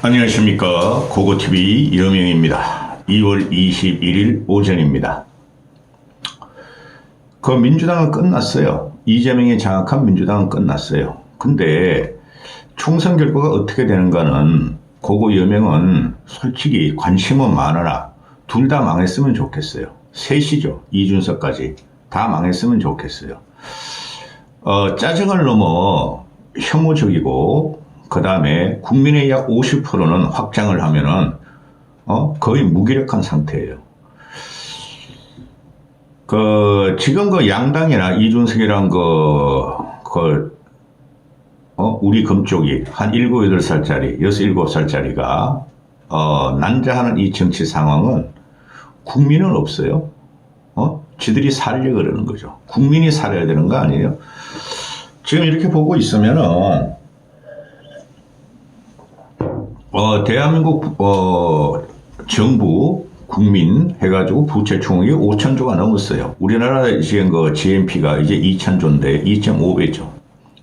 안녕하십니까. 고고TV 여명입니다. 2월 21일 오전입니다. 민주당은 끝났어요. 이재명이 장악한 민주당은 끝났어요. 근데 총선 결과가 어떻게 되는가는 고고 여명은 솔직히 관심은 많으나 둘 다 망했으면 좋겠어요. 셋이죠. 이준석까지 다 망했으면 좋겠어요. 짜증을 넘어 혐오적이고 그 다음에 국민의 약 50%는 확장을 하면은 거의 무기력한 상태예요. 지금 양당이나 이준석이랑 우리 금쪽이 한 7, 8살짜리, 6, 7살짜리가 난자하는 이 정치 상황은 국민은 없어요. 지들이 살려 그러는 거죠. 국민이 살아야 되는 거 아니에요? 지금 이렇게 보고 있으면은 대한민국 정부 국민 해가지고 부채 총액이 5천조가 넘었어요. 우리나라 지금 GNP가 이제 2천조인데 2.5배죠.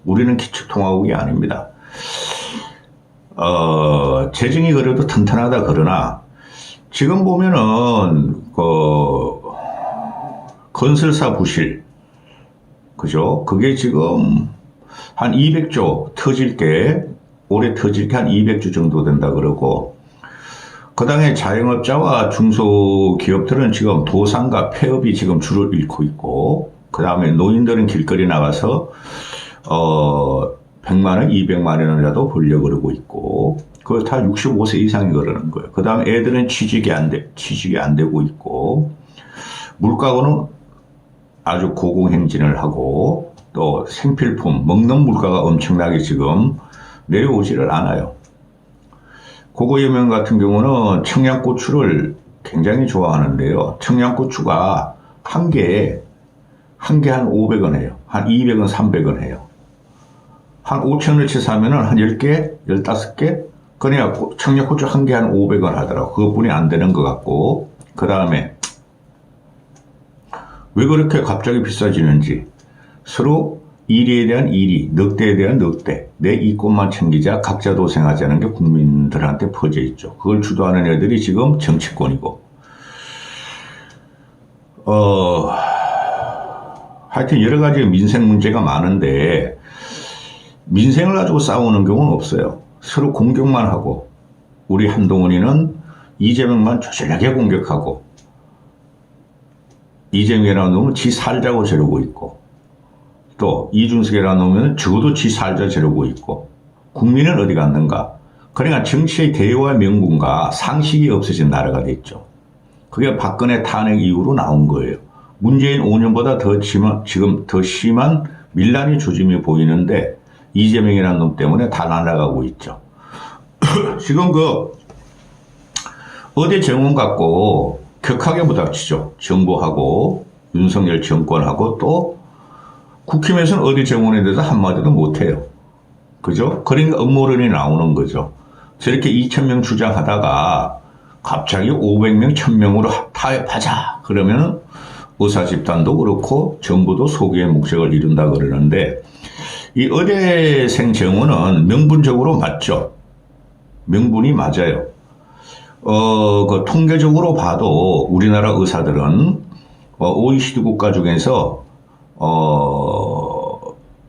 우리는 기축통화국이 아닙니다. 재정이 그래도 튼튼하다 그러나 지금 보면은 건설사 부실, 그죠? 그게 지금 한 200조 터질 때 올해 터질 게 한 200조 정도 된다 그러고, 그 다음에 자영업자와 중소기업들은 지금 도산과 폐업이 지금 줄을 잃고 있고, 그 다음에 노인들은 길거리 나가서 100만원, 200만원이라도 벌려고 그러고 있고, 그걸 다 65세 이상이 그러는 거예요. 그 다음에 애들은 취직이 안 되고 있고, 물가고는 아주 고공행진을 하고, 또 생필품, 먹는 물가가 엄청나게 지금 내려오지를 않아요. 고고여명 같은 경우는 청양고추를 굉장히 좋아하는데요. 청양고추가 한 개에 한 500원 해요. 한 200원, 300원 해요. 한 5천원치 사면은 한 10개, 15개? 그러니까 청양고추 한 개 한 500원 하더라고. 그것뿐이 안 되는 것 같고, 그 다음에 왜 그렇게 갑자기 비싸지는지 서로 이리에 대한 이리, 넉대에 대한 넉대, 내 이권만 챙기자, 각자 도생하자는 게 국민들한테 퍼져 있죠. 그걸 주도하는 애들이 지금 정치권이고, 하여튼 여러 가지 민생 문제가 많은데, 민생을 가지고 싸우는 경우는 없어요. 서로 공격만 하고, 우리 한동훈이는 이재명만 조절하게 공격하고, 이재명이라는 놈은 지 살자고 저러고 있고, 또 이준석이라는 놈은 적어도 지 살자 저러고 있고, 국민은 어디 갔는가? 그러니까 정치의 대화 명분과 상식이 없어진 나라가 됐죠. 그게 박근혜 탄핵 이후로 나온 거예요. 문재인 5년보다 지금 더 심한 밀란의 조짐이 보이는데 이재명이라는 놈 때문에 다 날아가고 있죠. 지금 어디 정원 갖고 격하게 부닥치죠. 정부하고 윤석열 정권하고 또 국힘에서는 어디 정원에 대해서 한마디도 못해요. 그죠? 그러니까 음모론이 나오는 거죠. 저렇게 2,000명 주장하다가 갑자기 500명, 1,000명으로 타협하자. 그러면 의사집단도 그렇고 정부도 소기의 목적을 이룬다 그러는데, 이 의대생 정원은 명분적으로 맞죠. 명분이 맞아요. 통계적으로 봐도 우리나라 의사들은 OECD 국가 중에서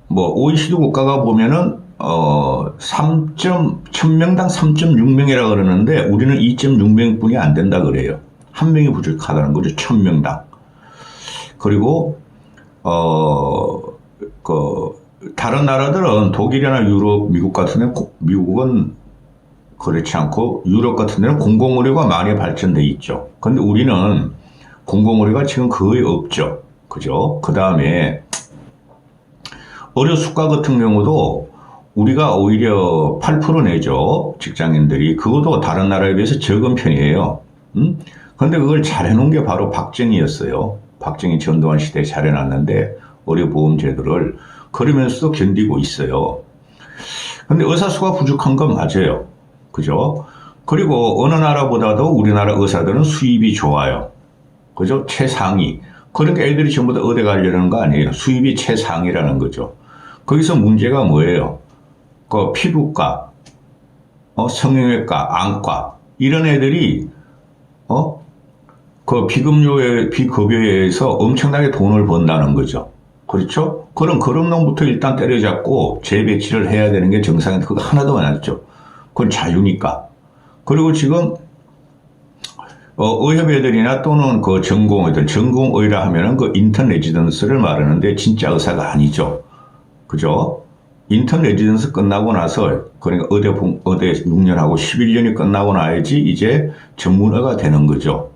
OECD 국가가 보면은 1000명당 3.6명이라 그러는데 우리는 2.6명뿐이 안 된다 그래요. 한 명이 부족하다는 거죠. 1000명당. 그리고 다른 나라들은 독일이나 유럽, 미국 같은 데는 미국은 그렇지 않고 유럽 같은 데는 공공의료가 많이 발전돼 있죠. 근데 우리는 공공의료가 지금 거의 없죠. 그죠? 그 다음에 의료 수가 같은 경우도 우리가 오히려 8% 내죠. 직장인들이. 그것도 다른 나라에 비해서 적은 편이에요. 근데 그걸 잘해놓은 게 바로 박정희였어요. 박정희 전두환 시대에 잘해놨는데 의료보험 제도를 그러면서도 견디고 있어요. 근데 의사 수가 부족한 건 맞아요. 그죠? 그리고 어느 나라보다도 우리나라 의사들은 수입이 좋아요. 그죠? 최상위. 그러니까 애들이 전부 다 의대 가려는 거 아니에요. 수입이 최상이라는 거죠. 거기서 문제가 뭐예요? 그 피부과, 성형외과, 안과 이런 애들이 그 비급여에서 엄청나게 돈을 번다는 거죠. 그렇죠? 그런 놈부터 일단 때려잡고 재배치를 해야 되는 게 정상인데 그거 하나도 안 했죠. 그건 자유니까. 그리고 지금 의협애들이나 또는 그 전공의들, 전공의라 하면은 그 인턴 레지던스를 말하는데 진짜 의사가 아니죠. 그죠? 인턴 레지던스 끝나고 나서, 그러니까 의대 6년하고 11년이 끝나고 나야지 이제 전문의가 되는 거죠.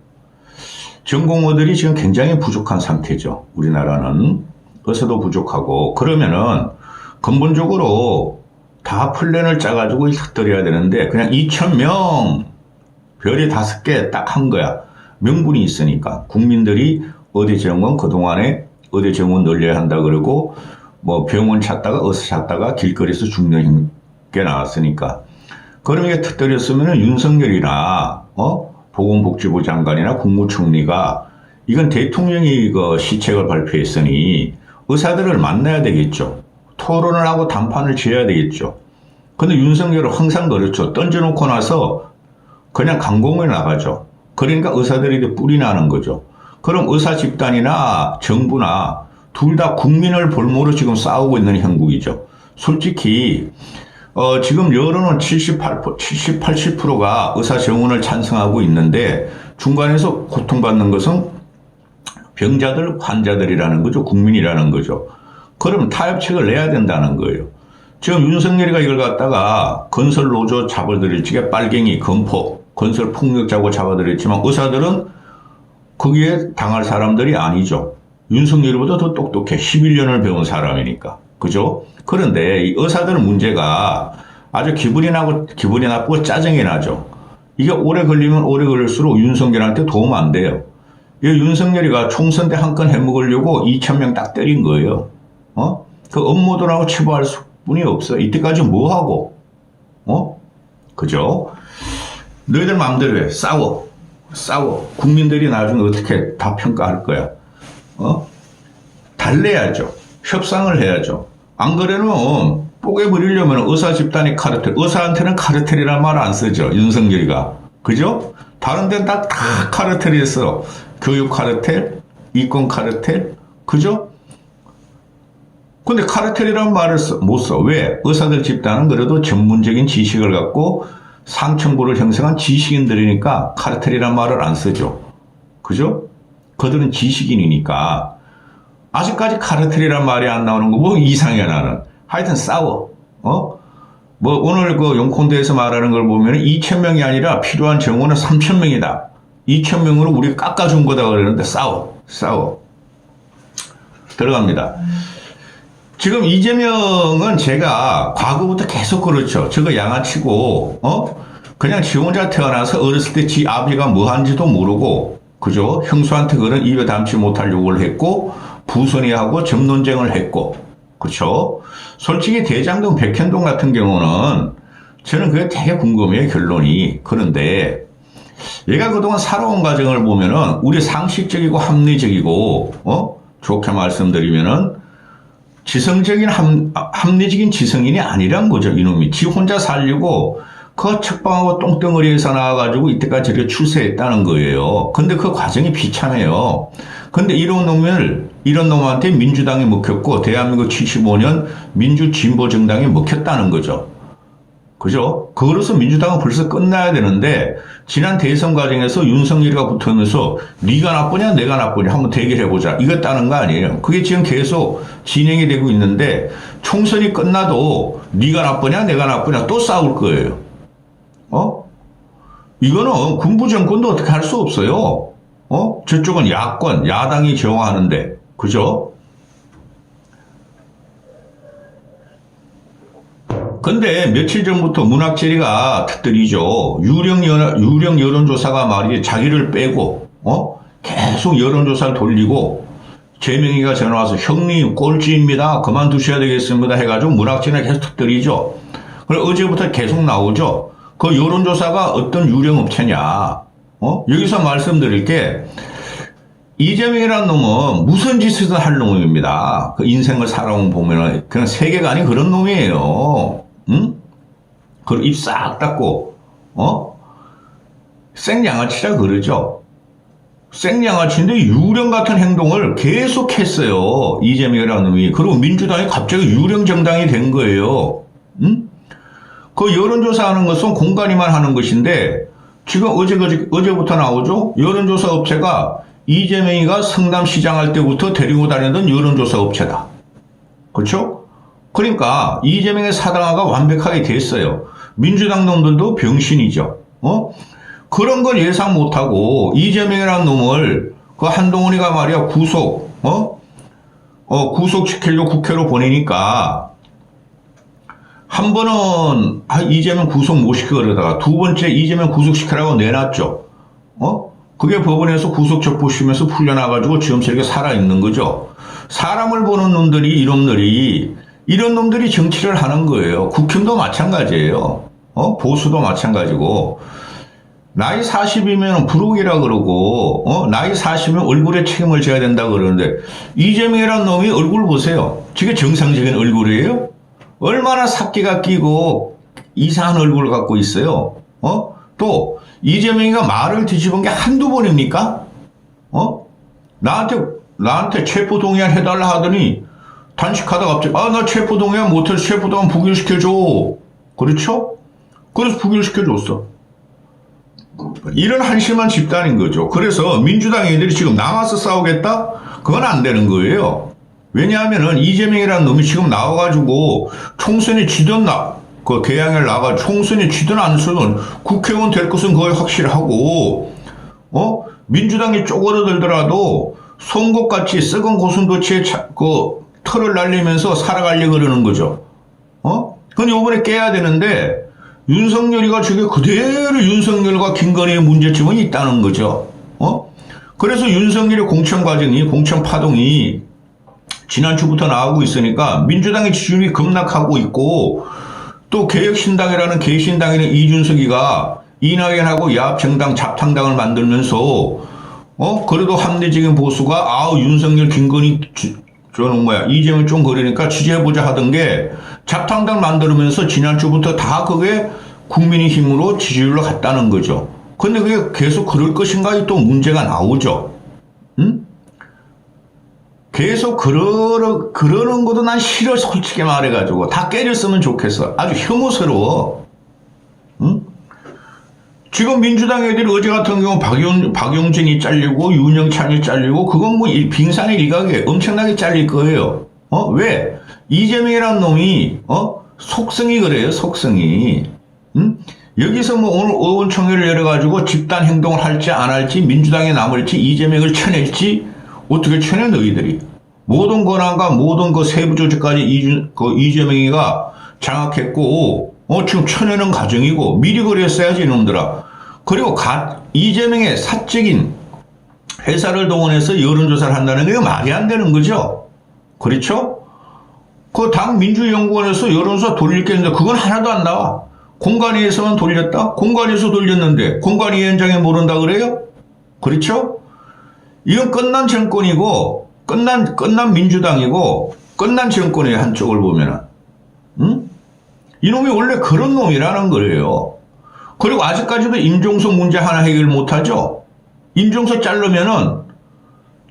전공의들이 지금 굉장히 부족한 상태죠. 우리나라는. 의사도 부족하고. 그러면은 근본적으로 다 플랜을 짜가지고 흩어려야 되는데 그냥 2,000명 별이 5개 딱 한 거야. 명분이 있으니까. 국민들이 의대 정원 그동안에 의대 정원 늘려야 한다 그러고 뭐 병원 찾다가 의사 찾다가 길거리에서 죽는 게 나왔으니까. 그럼 이게 터뜨렸으면 윤석열이나 보건복지부 장관이나 국무총리가 이건 대통령이 그 시책을 발표했으니 의사들을 만나야 되겠죠. 토론을 하고 담판을 지어야 되겠죠. 근데 윤석열은 항상 그렇죠. 던져놓고 나서 그냥 강공에 나가죠. 그러니까 의사들이 뿔이 나는 거죠. 그럼 의사 집단이나 정부나 둘 다 국민을 볼모로 지금 싸우고 있는 형국이죠. 솔직히 지금 여론은 70, 80%가 의사 정원을 찬성하고 있는데 중간에서 고통받는 것은 병자들, 환자들이라는 거죠. 국민이라는 거죠. 그러면 타협책을 내야 된다는 거예요. 지금 윤석열이가 이걸 갖다가 건설 노조 잡아들일지게 빨갱이, 건포, 건설 폭력자고 잡아들였지만 의사들은 거기에 당할 사람들이 아니죠. 윤석열보다 더 똑똑해. 11년을 배운 사람이니까. 그죠? 그런데 이 의사들은 문제가 아주 기분이 나쁘고 짜증이 나죠. 이게 오래 걸리면 오래 걸릴수록 윤석열한테 도움 안 돼요. 이 윤석열이가 총선 때 한 건 해먹으려고 2,000명 딱 때린 거예요. 그 업무들하고 치부할 분이 없어. 이때까지 뭐 하고? 그죠? 너희들 마음대로 해. 싸워. 국민들이 나중에 어떻게 다 평가할 거야. 달래야죠. 협상을 해야죠. 안 그러면 뽀개 부리려면 의사 집단이 카르텔. 의사한테는 카르텔이라는 말 안 쓰죠. 윤석열이가. 그죠? 다른 데는 다 카르텔이 있어. 교육 카르텔, 이권 카르텔. 그죠? 근데 카르텔이라는 말을 못 써. 왜? 의사들 집단은 그래도 전문적인 지식을 갖고 상층부를 형성한 지식인들이니까 카르텔이라는 말을 안 쓰죠. 그죠? 그들은 지식인이니까. 아직까지 카르텔이라는 말이 안 나오는 거 뭐 이상해 나는. 하여튼 싸워. 뭐 오늘 그 용콘대에서 말하는 걸 보면 2,000명이 아니라 필요한 정원은 3,000명이다. 2,000명으로 우리 깎아준 거다 그러는데 싸워. 들어갑니다. 지금 이재명은 제가 과거부터 계속 그렇죠. 저거 양아치고, 그냥 지 혼자 태어나서 어렸을 때 지 아비가 뭐 한지도 모르고, 그죠? 형수한테 그런 입에 담지 못할 욕을 했고, 부선이하고 점논쟁을 했고, 그렇죠? 솔직히 대장동 백현동 같은 경우는 저는 그게 되게 궁금해요, 결론이. 그런데 얘가 그동안 살아온 과정을 보면은 우리 상식적이고 합리적이고, 좋게 말씀드리면은 지성적인 합리적인 지성인이 아니란 거죠. 이놈이 지 혼자 살려고 그 책방하고 똥덩어리에서 나와가지고 이때까지 저렇게 출세했다는 거예요. 근데 그 과정이 비참해요. 근데 이런 놈한테 민주당이 먹혔고 대한민국 75년 민주진보정당이 먹혔다는 거죠. 그죠? 그거로서 민주당은 벌써 끝나야 되는데 지난 대선 과정에서 윤석열이가 붙으면서 네가 나쁘냐 내가 나쁘냐 한번 대결해보자 이겼다는 거 아니에요. 그게 지금 계속 진행이 되고 있는데 총선이 끝나도 네가 나쁘냐 내가 나쁘냐 또 싸울 거예요. 이거는 군부 정권도 어떻게 할 수 없어요. 저쪽은 야권 야당이 저항하는데 그죠? 근데 며칠 전부터 문학재리가 터뜨리죠. 유령 여론조사가 말이지 자기를 빼고 계속 여론조사를 돌리고 재명이가 전화 와서 형님 꼴찌입니다. 그만두셔야 되겠습니다. 해가지고 문학재리가 계속 터뜨리죠. 그리고 어제부터 계속 나오죠. 그 여론조사가 어떤 유령업체냐. 여기서 말씀드릴 게 이재명이라는 놈은 무슨 짓을 할 놈입니다. 그 인생을 살아온 보면은 그냥 세계관이 그런 놈이에요. 응? 그 입 싹 닫고, 생양아치라 그러죠. 생양아치인데 유령 같은 행동을 계속 했어요. 이재명이라는 놈이. 그리고 민주당이 갑자기 유령 정당이 된 거예요. 응? 그 여론조사 하는 것은 공관위만 하는 것인데, 지금 어제부터 나오죠? 여론조사 업체가 이재명이가 성남시장 할 때부터 데리고 다니던 여론조사 업체다. 그렇죠? 그러니까 이재명의 사당화가 완벽하게 됐어요. 민주당 놈들도 병신이죠. 그런 걸 예상 못하고 이재명이라는 놈을 그 한동훈이가 말이야 구속시키려고 국회로 보내니까 한 번은 이재명 구속 못 시키고 그러다가 두 번째 이재명 구속시키라고 내놨죠. 그게 법원에서 구속첩보 쉬면서 풀려나가지고 지금 저렇게 살아있는 거죠. 사람을 보는 놈들이 이런 놈들이 정치를 하는 거예요. 국힘도 마찬가지예요. 보수도 마찬가지고. 나이 40이면 부록이라 그러고, 나이 40이면 얼굴에 책임을 져야 된다 그러는데, 이재명이라는 놈이 얼굴 보세요. 저게 정상적인 얼굴이에요? 얼마나 삭기가 끼고 이상한 얼굴을 갖고 있어요. 또, 이재명이가 말을 뒤집은 게 한두 번입니까? 나한테 체포동의안 해달라 하더니, 단식하다가 갑자기, 나 체포동의안 못해서 체포동의안 부결시켜줘. 그렇죠? 그래서 부결시켜줬어. 이런 한심한 집단인 거죠. 그래서 민주당 애들이 지금 나와서 싸우겠다? 그건 안 되는 거예요. 왜냐하면은 이재명이라는 놈이 지금 나와가지고 총선에 지든 그 개항을 나가 총선에 지든 안 쓰든 국회의원 될 것은 거의 확실하고, 민주당이 쪼그러들더라도 송곳같이 썩은 고슴도치에 그 털을 날리면서 살아가려고 그러는 거죠. 근데 이번에 깨야 되는데, 윤석열이가 저게 그대로 윤석열과 김건희의 문제점은 있다는 거죠. 그래서 윤석열의 공천 과정이, 공천 파동이 지난주부터 나오고 있으니까 민주당의 지지율이 급락하고 있고, 또 개혁신당이라는 개신당에는 이준석이가 이낙연하고 야합정당 잡탕당을 만들면서, 그래도 합리적인 보수가, 윤석열, 김건희, 이재명 좀 그러니까 지지해보자 하던 게 잡탕당 만들면서 지난주부터 다 그게 국민의힘으로 지지율로 갔다는 거죠. 근데 그게 계속 그럴 것인가 또 문제가 나오죠. 응? 계속 그러는 것도 난 싫어, 솔직히 말해가지고. 다 깨졌으면 좋겠어. 아주 혐오스러워. 응? 지금 민주당 애들이 어제 같은 경우 박용진이 잘리고 윤영찬이 잘리고 그건 뭐 빙산의 일각에 엄청나게 잘릴 거예요. 왜? 이재명이라는 놈이 속성이 그래요. 속성이. 응? 여기서 뭐 오늘 의원총회를 열어가지고 집단 행동을 할지 안 할지 민주당에 남을지 이재명을 쳐낼지 어떻게 쳐내 너희들이. 모든 권한과 모든 그 세부 조직까지 이재명이가 장악했고 지금 쳐내는 과정이고 미리 그랬어야지 이놈들아. 그리고 이재명의 사적인 회사를 동원해서 여론조사를 한다는 게 말이 안 되는 거죠. 그렇죠? 그 당 민주연구원에서 여론조사 돌릴 게 있는데 그건 하나도 안 나와. 공관위에서만 돌렸다? 공관위에서 돌렸는데 공관위원장이 모른다 그래요? 그렇죠? 이건 끝난 정권이고 끝난 민주당이고 끝난 정권이에요. 한쪽을 보면은. 응? 이놈이 원래 그런 놈이라는 거예요. 그리고 아직까지도 임종석 문제 하나 해결 못하죠. 임종석 자르면은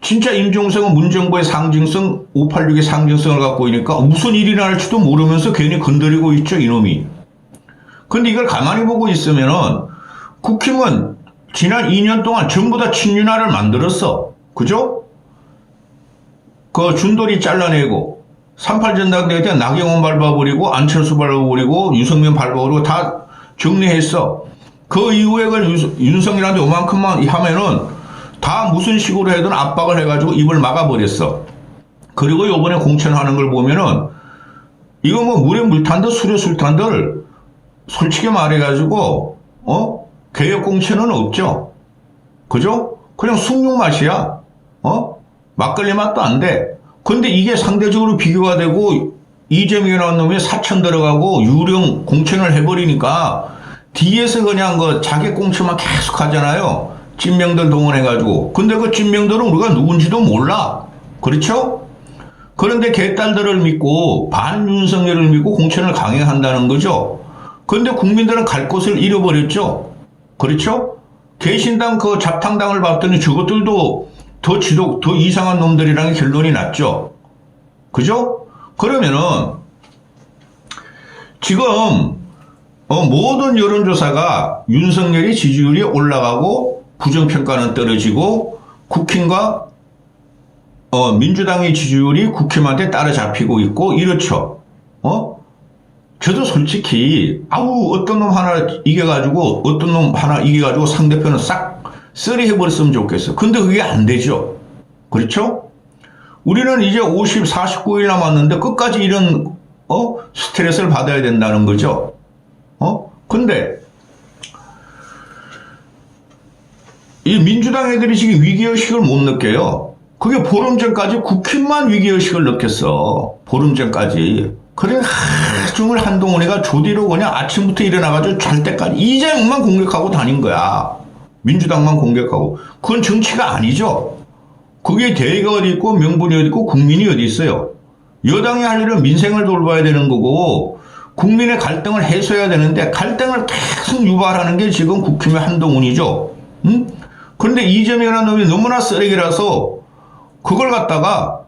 진짜 임종석은 문정부의 상징성 586의 상징성을 갖고 있으니까 무슨 일이 날지도 모르면서 괜히 건드리고 있죠. 이놈이. 근데 이걸 가만히 보고 있으면은 국힘은 지난 2년 동안 전부 다 친윤화를 만들었어. 그죠? 그 준돌이 잘라내고 38 전당대회 때 나경원 밟아버리고 안철수 밟아버리고 유승민 밟아버리고 다 정리했어. 그 이후에 윤석열한테 요만큼만 하면은 다 무슨 식으로 해든 압박을 해가지고 입을 막아버렸어. 그리고 요번에 공천하는 걸 보면은 이거 뭐 물에 물 탄 듯 술에 술 탄 듯 솔직히 말해가지고 개혁 공천은 없죠. 그죠? 그냥 숭늉 맛이야. 막걸리 맛도 안 돼. 근데 이게 상대적으로 비교가 되고 이재명이라는 놈이 사천 들어가고 유령 공천을 해버리니까 뒤에서 그냥 그 자기 공천만 계속 하잖아요. 찐명들 동원해가지고. 근데 그 찐명들은 우리가 누군지도 몰라. 그렇죠? 그런데 개딸들을 믿고 반윤석열을 믿고 공천을 강행한다는 거죠. 그런데 국민들은 갈 곳을 잃어버렸죠. 그렇죠? 개신당 그 잡탕당을 봤더니 저것들도 더 이상한 놈들이라는 결론이 났죠. 그죠? 그러면은 지금 모든 여론조사가 윤석열이 지지율이 올라가고 부정평가는 떨어지고 국힘과 민주당의 지지율이 국힘한테 따라잡히고 있고 이렇죠. 저도 솔직히 어떤 놈 하나 이겨가지고 상대편을 싹 쓰리해버렸으면 좋겠어. 근데 그게 안 되죠. 그렇죠? 우리는 이제 49일 남았는데 끝까지 이런 스트레스를 받아야 된다는 거죠. 근데 이 민주당 애들이 지금 위기의식을 못 느껴요. 그게 보름 전까지 국힘만 위기의식을 느꼈어. 보름 전까지. 그래 하중을 한동훈이가 조디로 그냥 아침부터 일어나가지고 잘 때까지 이재명만 공격하고 다닌 거야. 민주당만 공격하고. 그건 정치가 아니죠. 그게 대의가 어디 있고 명분이 어디 있고 국민이 어디 있어요. 여당이 할 일은 민생을 돌봐야 되는 거고 국민의 갈등을 해소해야 되는데 갈등을 계속 유발하는 게 지금 국힘의 한동훈이죠. 응? 그런데 이재명이라는 놈이 너무나 쓰레기라서 그걸 갖다가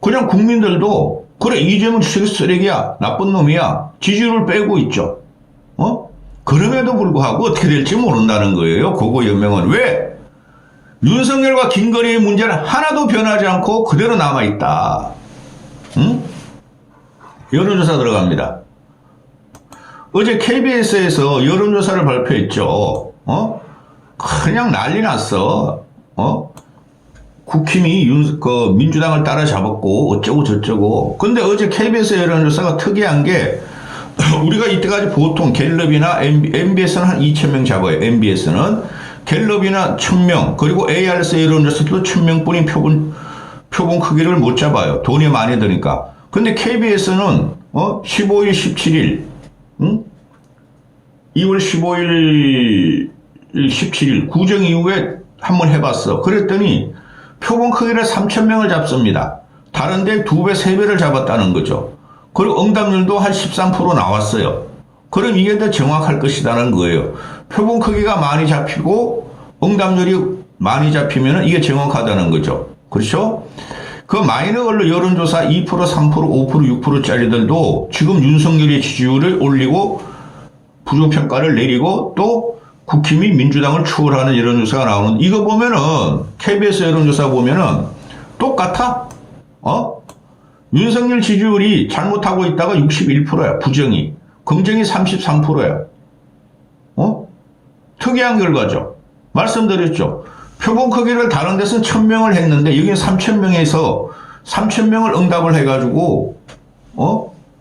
그냥 국민들도 그래 이재명 주석이 쓰레기야 나쁜 놈이야 지지율을 빼고 있죠. 그럼에도 불구하고 어떻게 될지 모른다는 거예요. 그거 연명은 왜? 윤석열과 김건희의 문제는 하나도 변하지 않고 그대로 남아있다. 응? 여론조사 들어갑니다. 어제 KBS에서 여론조사를 발표했죠. 그냥 난리 났어. 국힘이 민주당을 따라잡았고 어쩌고 저쩌고. 근데 어제 KBS 여론조사가 특이한 게 우리가 이때까지 보통 갤럽이나 MBS는 한 2,000명 잡아요. MBS는 갤럽이나 1,000명 그리고 ARS 여론조사도 1,000명뿐인 표본 크기를 못 잡아요. 돈이 많이 드니까. 근데 KBS는 15일, 17일, 응? 2월 15일, 17일 구정 이후에 한번 해봤어. 그랬더니 표본 크기를 3,000명을 잡습니다. 다른 데 2배, 3배를 잡았다는 거죠. 그리고 응답률도 한 13% 나왔어요. 그럼 이게 더 정확할 것이라는 거예요. 표본 크기가 많이 잡히고 응답률이 많이 잡히면 이게 정확하다는 거죠. 그렇죠? 그 마이너 언론 여론조사 2%, 3%, 5%, 6%짜리들도 지금 윤석열의 지지율을 올리고 부정평가를 내리고 또 국힘이 민주당을 추월하는 여론조사가 나오는 이거 보면은 KBS 여론조사 보면은 똑같아. 윤석열 지지율이 잘못하고 있다가 61%야. 부정이. 긍정이 33%야. 특이한 결과죠. 말씀드렸죠. 표본 크기를 다른 데서는 1,000명을 했는데 여기는 3,000명에서 3,000명을 응답을 해가지고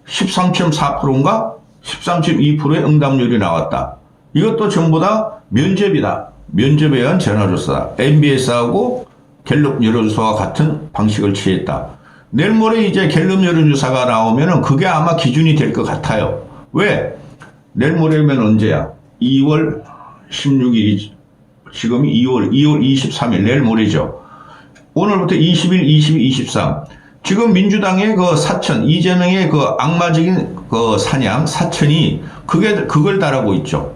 13.4%인가 13.2%의 응답률이 나왔다. 이것도 전부 다 면접이다. 면접에 의한 전화조사다. MBS하고 갤럽 여론조사와 같은 방식을 취했다. 내일 모레 이제 갤럽 여론조사가 나오면은 그게 아마 기준이 될 것 같아요. 왜? 내일 모레면 언제야? 2월 16일이 지금이 2월 23일 내일 모레죠. 오늘부터 20일, 22, 23. 지금 민주당의 그 사천, 이재명의 그 악마적인 그 사냥, 사천이 그걸 따르고 있죠.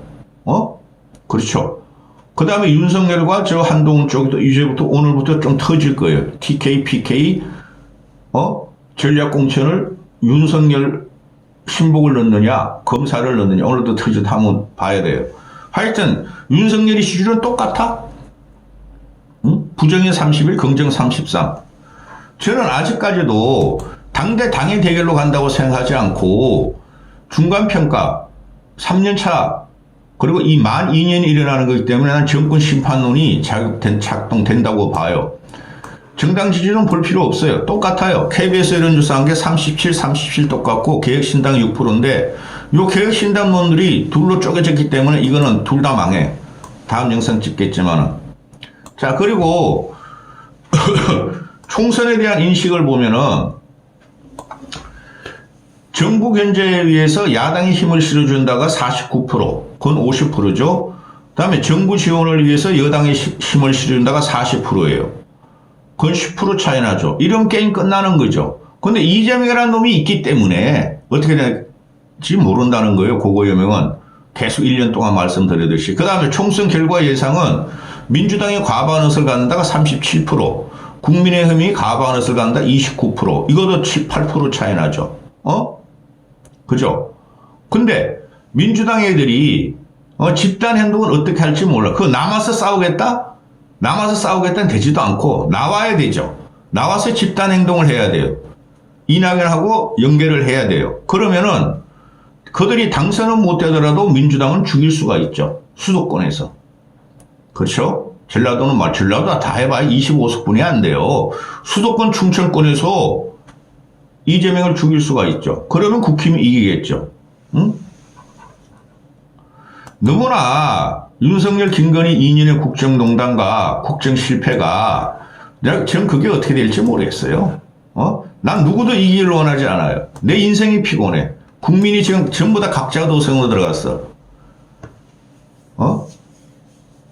그렇죠. 그 다음에 윤석열과 저 한동훈 쪽도 이제부터 오늘부터 좀 터질 거예요. TK, PK, 전략공천을 윤석열 신복을 넣느냐, 검사를 넣느냐, 오늘도 터질 한번 봐야 돼요. 하여튼, 윤석열이 시주는 똑같아? 응? 부정이 31, 긍정 33. 저는 아직까지도 당의 대결로 간다고 생각하지 않고 중간평가 3년차 그리고 이 만 2년이 일어나는 거기 때문에 난 정권 심판론이 작동된다고 봐요. 정당 지지는 볼 필요 없어요. 똑같아요. KBS 여론조사한 게 37, 37 똑같고 개혁신당 6%인데 요 개혁신당 놈들이 둘로 쪼개졌기 때문에 이거는 둘 다 망해. 다음 영상 찍겠지만은. 자, 그리고 총선에 대한 인식을 보면은 정부 견제에 위해서 야당이 힘을 실어준다가 49%, 그건 50%죠. 그 다음에 정부 지원을 위해서 여당이 힘을 실어준다가 40%예요. 그건 10% 차이 나죠. 이런 게임 끝나는 거죠. 근데 이재명이라는 놈이 있기 때문에 어떻게 될지 모른다는 거예요. 고고여명은. 계속 1년 동안 말씀드렸듯이. 그 다음에 총선 결과 예상은 민주당이 과반 의석을 갖는다가 37%, 국민의힘이 과반 의석을 갖는다 29%. 이것도 7, 8% 차이 나죠. 그죠? 근데 민주당 애들이 집단 행동을 어떻게 할지 몰라. 그거 남아서 싸우겠다? 남아서 싸우겠다는 되지도 않고 나와야 되죠. 나와서 집단 행동을 해야 돼요. 이낙연하고 연계를 해야 돼요. 그러면은 그들이 당선은 못 되더라도 민주당은 죽일 수가 있죠. 수도권에서. 그렇죠? 전라도는 전라도 다 해봐야 25석분이 안 돼요. 수도권 충청권에서 이재명을 죽일 수가 있죠. 그러면 국힘이 이기겠죠. 응? 너무나 윤석열, 김건희 2년의 국정농단과 국정 실패가 지금 그게 어떻게 될지 모르겠어요. 난 누구도 이기기를 원하지 않아요. 내 인생이 피곤해. 국민이 지금 전부 다 각자 도생으로 들어갔어.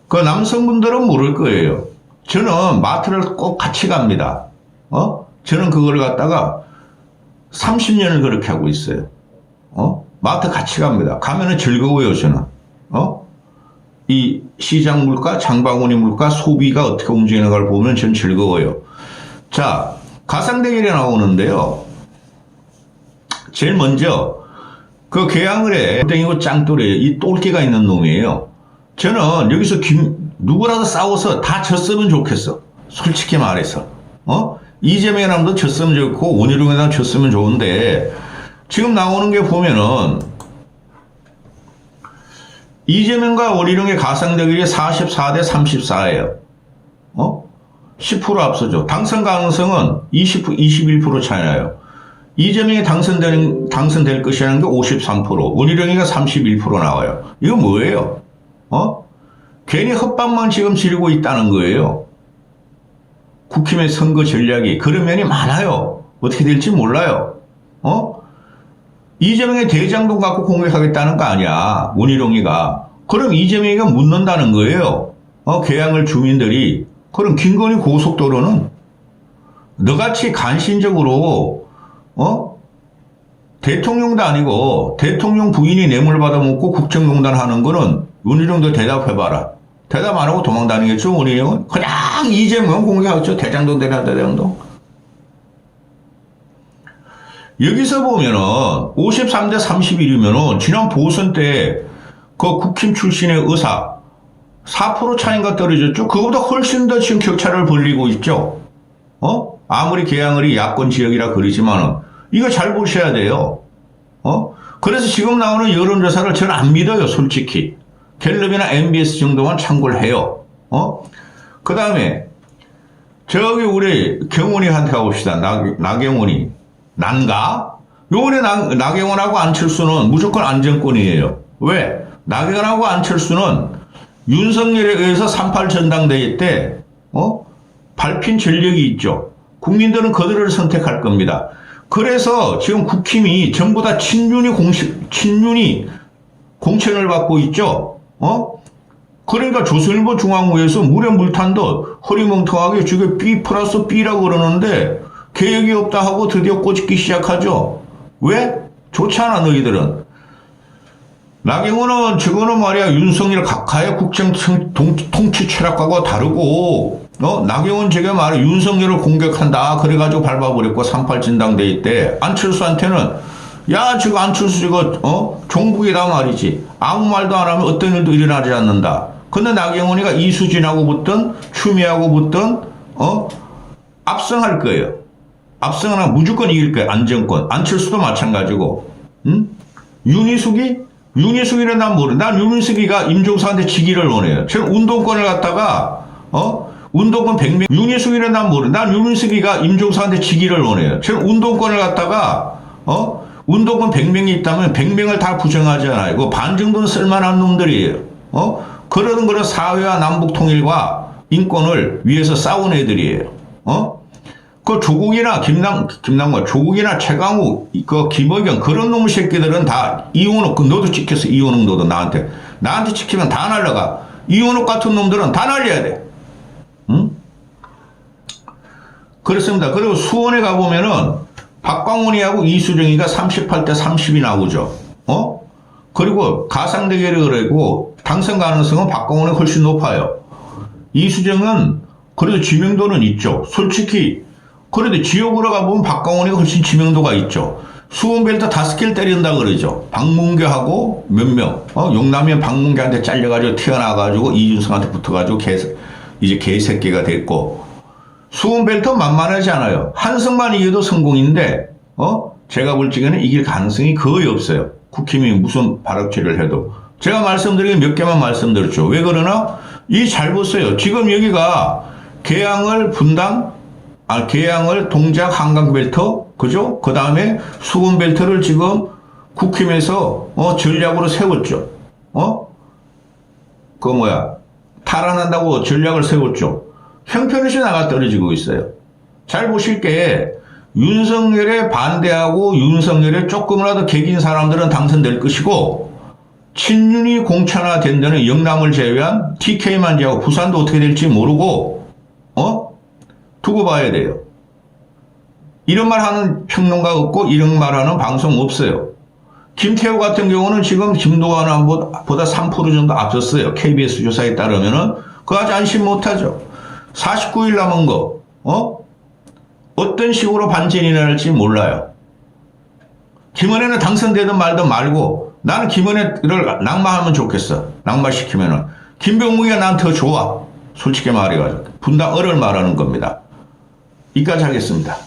그 남성분들은 모를 거예요. 저는 마트를 꼭 같이 갑니다. 저는 그걸 갖다가 30년을 그렇게 하고 있어요. 마트 같이 갑니다. 가면은 즐거워요, 저는. 이 시장 물가, 장바구니 물가, 소비가 어떻게 움직이는 걸 보면 전 즐거워요. 자, 가상대결이 나오는데요. 제일 먼저, 그 개항을에 땡이고 짱돌이에요. 이 똘끼가 있는 놈이에요. 저는 여기서 누구라도 싸워서 다 졌으면 좋겠어. 솔직히 말해서. 이재명이랑도 졌으면 좋고, 원희룡이랑 졌으면 좋은데, 지금 나오는 게 보면은, 이재명과 원희룡의 가상대결이 44대 34예요. 10% 앞서죠. 당선 가능성은 21% 차이 나요. 이재명이 당선될 것이라는 게 53%, 원희룡이가 31% 나와요. 이거 뭐예요? 괜히 헛방만 지금 지르고 있다는 거예요. 국힘의 선거 전략이 그런 면이 많아요. 어떻게 될지 몰라요. 이재명의 대장동 갖고 공격하겠다는 거 아니야. 원희룡이가. 그럼 이재명이가 묻는다는 거예요. 개항을 주민들이. 그럼 김건희 고속도로는 너같이 간신적으로 대통령도 아니고 대통령 부인이 뇌물 받아먹고 국정농단 하는 거는 원희룡도 대답해봐라. 대답 안 하고 도망다니겠죠. 원희룡은 그냥 이재명 공격하겠죠. 대장동 대장동. 여기서 보면은 53대 31이면은 지난 보선 때 그 국힘 출신의 의사 4% 차인가 떨어졌죠. 그거보다 훨씬 더 지금 격차를 벌리고 있죠. 아무리 개항을이 야권 지역이라 그러지만은 이거 잘 보셔야 돼요. 그래서 지금 나오는 여론조사를 저는 안 믿어요. 솔직히. 갤럽이나 MBS 정도만 참고를 해요. 그 다음에 저기 우리 경원이한테 가봅시다. 나경원이. 난가? 요번에 나경원하고 안철수는 무조건 안정권이에요. 왜? 나경원하고 안철수는 윤석열에 의해서 38 전당대회 때 밟힌 전력이 있죠. 국민들은 그들을 선택할 겁니다. 그래서 지금 국힘이 전부 다 친윤이 공천을 받고 있죠. 그러니까 조선일보 중앙부에서 물에 물 탄 듯 허리멍텅하게 지금 B 플러스 B라고 그러는데 개혁이 없다 하고 드디어 꼬집기 시작하죠. 왜? 좋지 않아 너희들은. 나경원은 저거는 말이야 윤석열 각하의 국정 통치 철학과가 다르고 나경원 저게 말이야 윤석열을 공격한다 그래가지고 밟아버렸고 38 진당대회 때 안철수한테는 야 지금 안철수 저거 종북이다 말이지 아무 말도 안 하면 어떤 일도 일어나지 않는다. 근데 나경원이가 이수진하고 붙든 추미애하고 붙든 압승할 거예요. 압승하나 무조건 이길 거예요. 안정권. 안철수도 마찬가지고. 윤희숙이는 난 모르. 난 윤희숙이가 임종사한테 지기를 원해요. 저는 운동권을 갖다가 운동권 100명. 윤희숙이는 난 모르. 난 윤희숙이가 임종사한테 지기를 원해요. 저는 운동권을 갖다가 운동권 100명이 있다면 100명을 다 부정하지 않아요. 그 반 정도는 쓸만한 놈들이에요. 그런 사회와 남북 통일과 인권을 위해서 싸운 애들이에요. 그 조국이나 김남과 조국이나 최강욱, 그 김의겸 그런 놈의 새끼들은 다 이원욱, 너도 찍혔어. 이원욱 너도 나한테 찍히면 다 날라가. 이원욱 같은 놈들은 다 날려야 돼. 응? 그렇습니다. 그리고 수원에 가보면은 박광훈이하고 이수정이가 38대 30이 나오죠. 그리고 가상 대결을 하고 당선 가능성은 박광원이 훨씬 높아요. 이수정은 그래도 지명도는 있죠. 솔직히 그래도 지역으로 가보면 박광원이 훨씬 지명도가 있죠. 수원벨트 5개를 때린다 그러죠. 박문계하고 몇 명, 용남이면 박문계한테 잘려가지고 튀어나와가지고 이준석한테 붙어가지고 이제 개새끼가 됐고, 수원벨트 만만하지 않아요. 한승만 이겨도 성공인데, 제가 볼 적에는 이길 가능성이 거의 없어요. 국힘이 무슨 발악질을 해도. 제가 말씀드린 몇 개만 말씀드렸죠. 왜 그러나? 잘 보세요. 지금 여기가 계양을 계양을 동작 한강벨트, 그죠? 그 다음에 수원벨트를 지금 국힘에서, 전략으로 세웠죠. 탈환한다고 전략을 세웠죠. 형편없이 나가 떨어지고 있어요. 잘 보실 게, 윤석열에 반대하고 윤석열에 조금이라도 개긴 사람들은 당선될 것이고, 친윤이 공천화된 데는 영남을 제외한 TK만 제외하고 부산도 어떻게 될지 모르고, 두고 봐야 돼요. 이런 말 하는 평론가 없고 이런 말 하는 방송 없어요. 김태호 같은 경우는 지금 김도환보다 3% 정도 앞섰어요. KBS 조사에 따르면은 그거 아주 안심 못하죠. 49일 남은 거 어떤 식으로 반전이 날지 몰라요. 김은혜는 당선되든 말든 말고 나는 김은혜를 낙마하면 좋겠어. 낙마시키면은 김병무기가 난 더 좋아. 솔직히 말해가지고 분당 을을 말하는 겁니다. 이까지 하겠습니다.